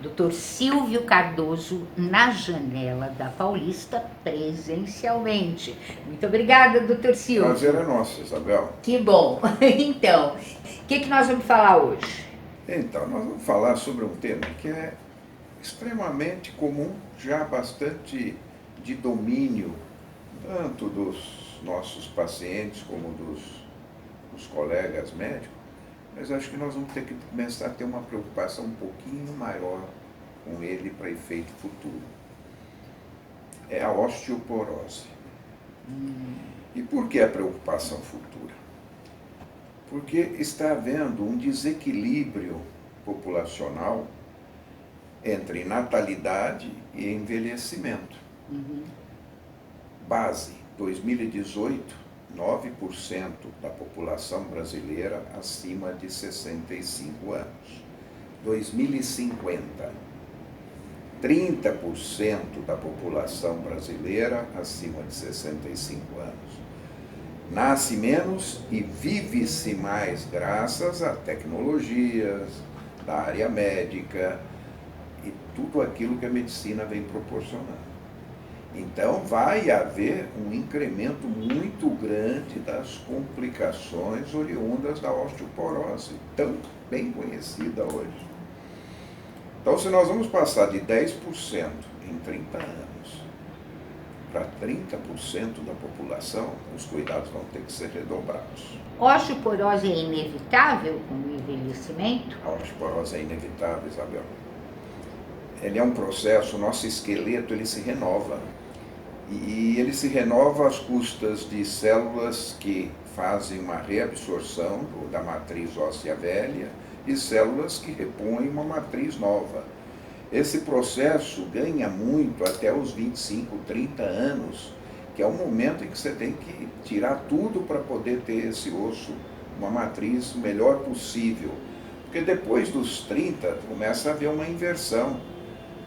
Dr. Silvio Cardoso, na Janela da Paulista, presencialmente. Muito obrigada, doutor Silvio. Prazer é nosso, Isabel. Que bom. Então, o que nós vamos falar hoje? Então, nós vamos falar sobre um tema que é extremamente comum, já bastante de domínio, tanto dos nossos pacientes como dos colegas médicos, mas acho que nós vamos ter que começar a ter uma preocupação um pouquinho maior com ele para efeito futuro. É a osteoporose. E por que a preocupação futura? Porque está havendo um desequilíbrio populacional entre natalidade e envelhecimento. Base, 2018, 9% da população brasileira acima de 65 anos. 2050, 30% da população brasileira acima de 65 anos. Nasce menos e vive-se mais graças a tecnologias da área médica e tudo aquilo que a medicina vem proporcionando. Então vai haver um incremento muito grande das complicações oriundas da osteoporose, tão bem conhecida hoje. Então, se nós vamos passar de 10% em 30 anos para 30% da população, os cuidados vão ter que ser redobrados. Osteoporose é inevitável com o envelhecimento? A osteoporose é inevitável, Isabel. Ele é um processo, o nosso esqueleto ele se renova. E ele se renova às custas de células que fazem uma reabsorção da matriz óssea velha e células que repõem uma matriz nova. Esse processo ganha muito até os 25, 30 anos, que é o momento em que você tem que tirar tudo para poder ter esse osso, uma matriz melhor possível. Porque depois dos 30 começa a haver uma inversão.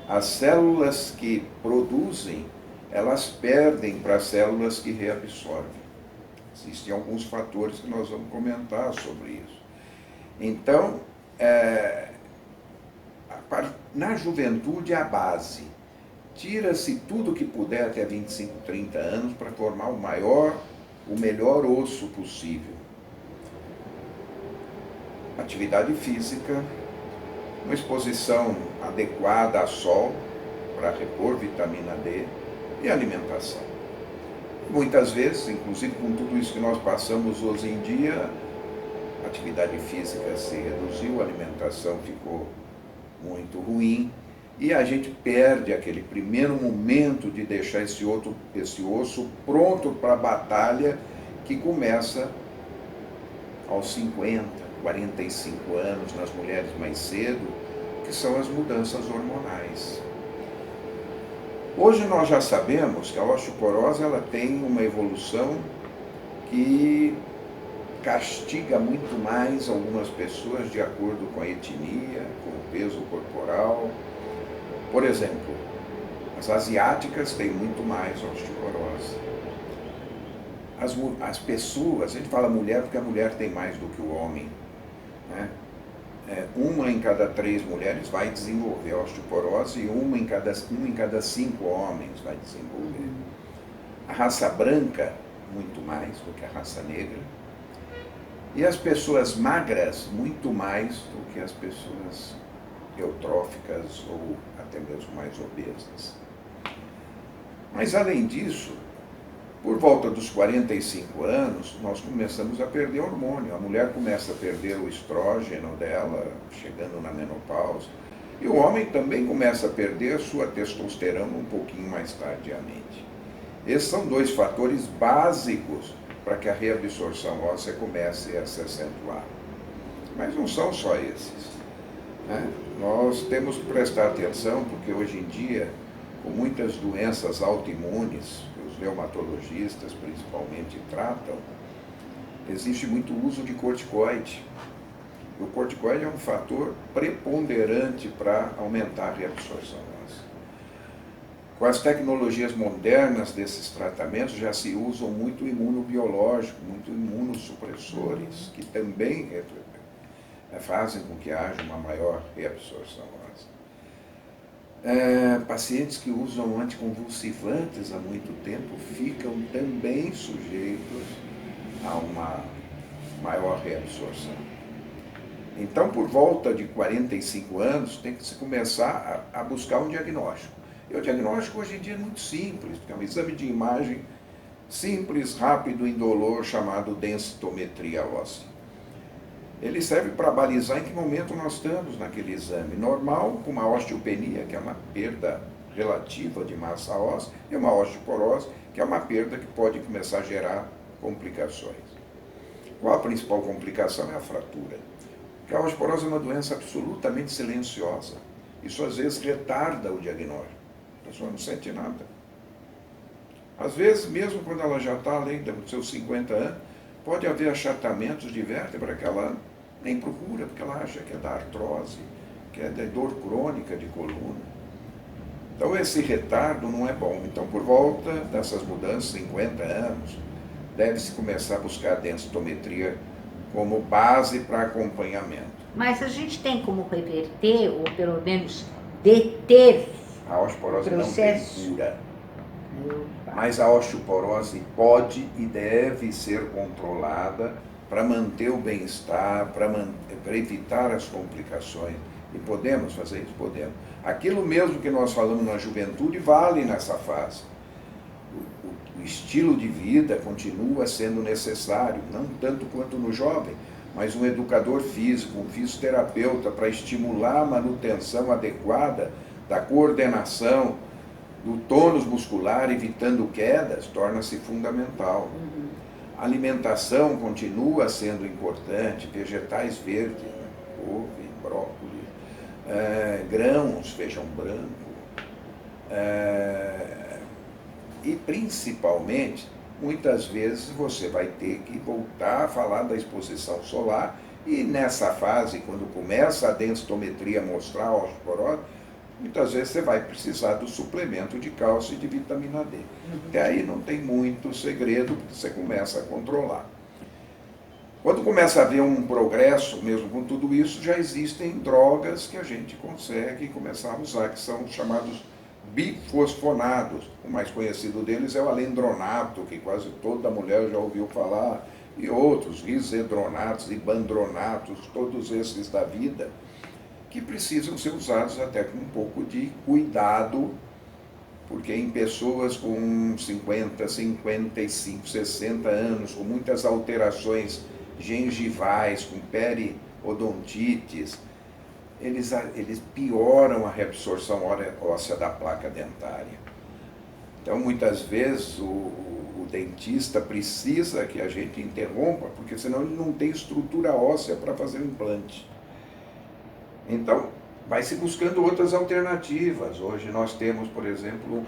As células que produzem, elas perdem para as células que reabsorvem. Existem alguns fatores que nós vamos comentar sobre isso. Então, na juventude, a base. Tira-se tudo que puder até 25, 30 anos para formar o melhor osso possível. Atividade física, uma exposição adequada a sol para repor vitamina D e alimentação. Muitas vezes, inclusive com tudo isso que nós passamos hoje em dia, a atividade física se reduziu, a alimentação ficou muito ruim e a gente perde aquele primeiro momento de deixar esse osso pronto para a batalha que começa aos 50, 45 anos, nas mulheres mais cedo, que são as mudanças hormonais. Hoje nós já sabemos que a osteoporose ela tem uma evolução que castiga muito mais algumas pessoas de acordo com a etnia, com o peso corporal. Por exemplo, as asiáticas têm muito mais osteoporose. As pessoas, a gente fala mulher porque a mulher tem mais do que o homem, né? Uma em cada 3 mulheres vai desenvolver osteoporose e um em cada 5 homens vai desenvolver. A raça branca, muito mais do que a raça negra. E as pessoas magras, muito mais do que as pessoas eutróficas ou até mesmo mais obesas. Mas, além disso, por volta dos 45 anos, nós começamos a perder hormônio. A mulher começa a perder o estrógeno dela, chegando na menopausa. E o homem também começa a perder a sua testosterona um pouquinho mais tardiamente. Esses são 2 fatores básicos para que a reabsorção óssea comece a se acentuar. Mas não são só esses, né? Nós temos que prestar atenção, porque hoje em dia, com muitas doenças autoimunes, que os reumatologistas principalmente tratam, existe muito uso de corticoide. O corticoide é um fator preponderante para aumentar a reabsorção óssea. Com as tecnologias modernas desses tratamentos, já se usam muito imunobiológico, muito imunossupressores, que também fazem com que haja uma maior reabsorção óssea. Pacientes que usam anticonvulsivantes há muito tempo ficam também sujeitos a uma maior reabsorção. Então, por volta de 45 anos, tem que se começar a buscar um diagnóstico. E o diagnóstico hoje em dia é muito simples, porque é um exame de imagem simples, rápido, indolor, chamado densitometria óssea. Ele serve para balizar em que momento nós estamos naquele exame. Normal, com uma osteopenia, que é uma perda relativa de massa óssea, e uma osteoporose, que é uma perda que pode começar a gerar complicações. Qual a principal complicação? É a fratura. Porque a osteoporose é uma doença absolutamente silenciosa. Isso às vezes retarda o diagnóstico. A pessoa não sente nada. Às vezes, mesmo quando ela já está além dos seus 50 anos, pode haver achatamentos de vértebra que ela nem procura, porque ela acha que é da artrose, que é da dor crônica de coluna. Então esse retardo não é bom. Então, por volta dessas mudanças, 50 anos, deve-se começar a buscar a densitometria como base para acompanhamento. Mas a gente tem como reverter, ou pelo menos deter A osteoporose o processo? não tem cura. Mas a osteoporose pode e deve ser controlada para manter o bem-estar, para evitar as complicações. E podemos fazer isso? Podemos. Aquilo mesmo que nós falamos na juventude vale nessa fase. O estilo de vida continua sendo necessário, não tanto quanto no jovem, mas um educador físico, um fisioterapeuta para estimular a manutenção adequada da coordenação, do tônus muscular, evitando quedas, torna-se fundamental. A alimentação continua sendo importante, vegetais verdes, né? Couve, brócolis, grãos, feijão branco, e principalmente, muitas vezes você vai ter que voltar a falar da exposição solar, e nessa fase, quando começa a densitometria mostrar a osteoporose, muitas vezes você vai precisar do suplemento de cálcio e de vitamina D. Até aí não tem muito segredo, porque você começa a controlar. Quando começa a haver um progresso, mesmo com tudo isso, já existem drogas que a gente consegue começar a usar, que são chamados bifosfonados. O mais conhecido deles é o alendronato, que quase toda mulher já ouviu falar, e outros, risedronatos e bandronatos, todos esses da vida, que precisam ser usados até com um pouco de cuidado, porque em pessoas com 50, 55, 60 anos, com muitas alterações gengivais, com periodontites, eles pioram a reabsorção óssea da placa dentária. Então, muitas vezes, o dentista precisa que a gente interrompa, porque senão ele não tem estrutura óssea para fazer o implante. Então, vai se buscando outras alternativas. Hoje nós temos, por exemplo,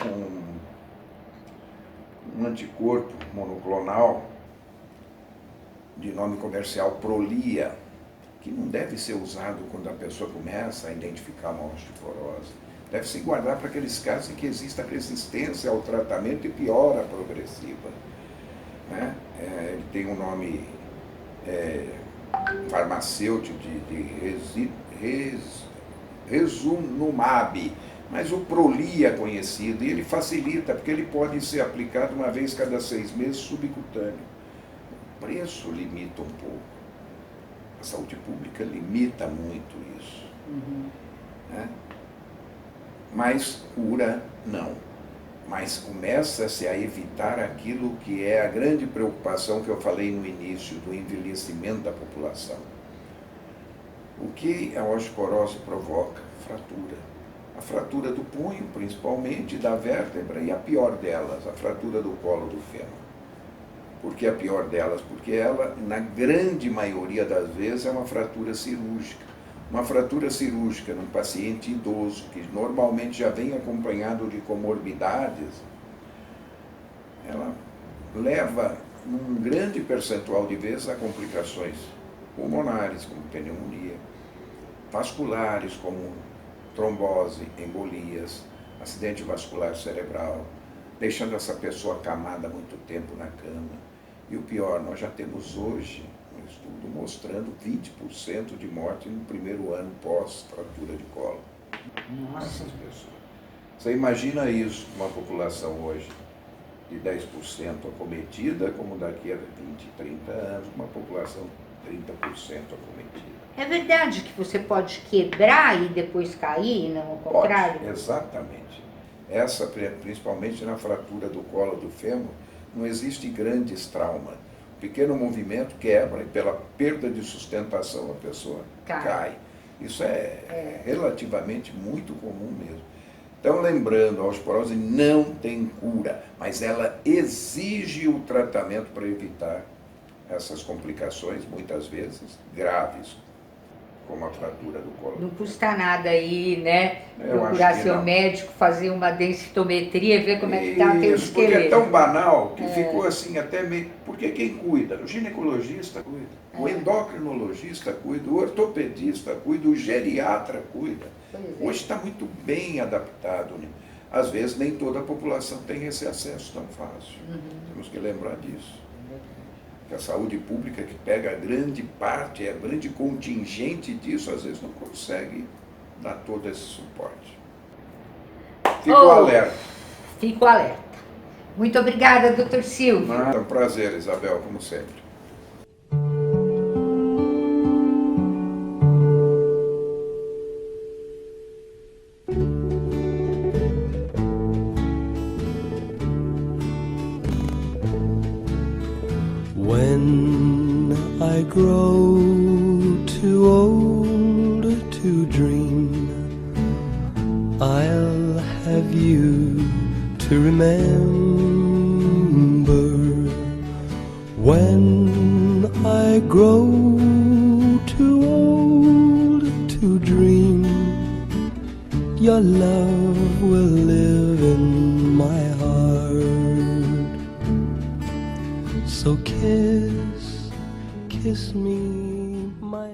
um anticorpo monoclonal de nome comercial Prolia, que não deve ser usado quando a pessoa começa a identificar uma osteoporose. Deve se guardar para aqueles casos em que exista resistência ao tratamento e piora progressiva. Né? Ele tem um nome farmacêutico de Resumab, mas o Prolia é conhecido, e ele facilita, porque ele pode ser aplicado uma vez cada 6 meses subcutâneo. O preço limita um pouco. A saúde pública limita muito isso. Né? Mas cura, não. Mas começa-se a evitar aquilo que é a grande preocupação que eu falei no início, do envelhecimento da população. O que a osteoporose provoca? Fratura. A fratura do punho, principalmente, da vértebra, e a pior delas, a fratura do colo do fêmur. Por que a pior delas? Porque ela, na grande maioria das vezes, é uma fratura cirúrgica. Uma fratura cirúrgica num paciente idoso, que normalmente já vem acompanhado de comorbidades, ela leva, num grande percentual de vezes, a complicações pulmonares, como pneumonia, vasculares, como trombose, embolias, acidente vascular cerebral, deixando essa pessoa acamada muito tempo na cama. E o pior, nós já temos hoje um estudo mostrando 20% de morte no primeiro ano pós-fratura de colo. Nossa. Essas pessoas. Você imagina isso, uma população hoje de 10% acometida, como daqui a 20, 30 anos, uma população de 30% acometida. É verdade que você pode quebrar e depois cair, não ao contrário? Pode, exatamente. Essa, principalmente na fratura do colo do fêmur, não existe grandes traumas. Pequeno movimento quebra e pela perda de sustentação a pessoa cai. Isso é relativamente muito comum mesmo. Então, lembrando, a osteoporose não tem cura, mas ela exige o tratamento para evitar essas complicações, muitas vezes graves, como a fratura do colo. Não custa nada aí, né? Eu Procurar acho que seu não. médico, fazer uma densitometria, ver como é que tá teu Isso, porque esqueleto. é tão banal que ficou assim até meio... Porque quem cuida? O ginecologista cuida, o endocrinologista cuida, o ortopedista cuida, o geriatra cuida. Hoje está muito bem adaptado, né? Às vezes nem toda a população tem esse acesso tão fácil. Temos que lembrar disso. Que a saúde pública, que pega a grande parte, a grande contingente disso, às vezes não consegue dar todo esse suporte. Fico alerta. Fico alerta. Muito obrigada, doutor Silvio. É um prazer, Isabel, como sempre. When I grow too old to dream, I'll have you to remember. When I grow too old to dream, your love will live in my heart. So kiss me, my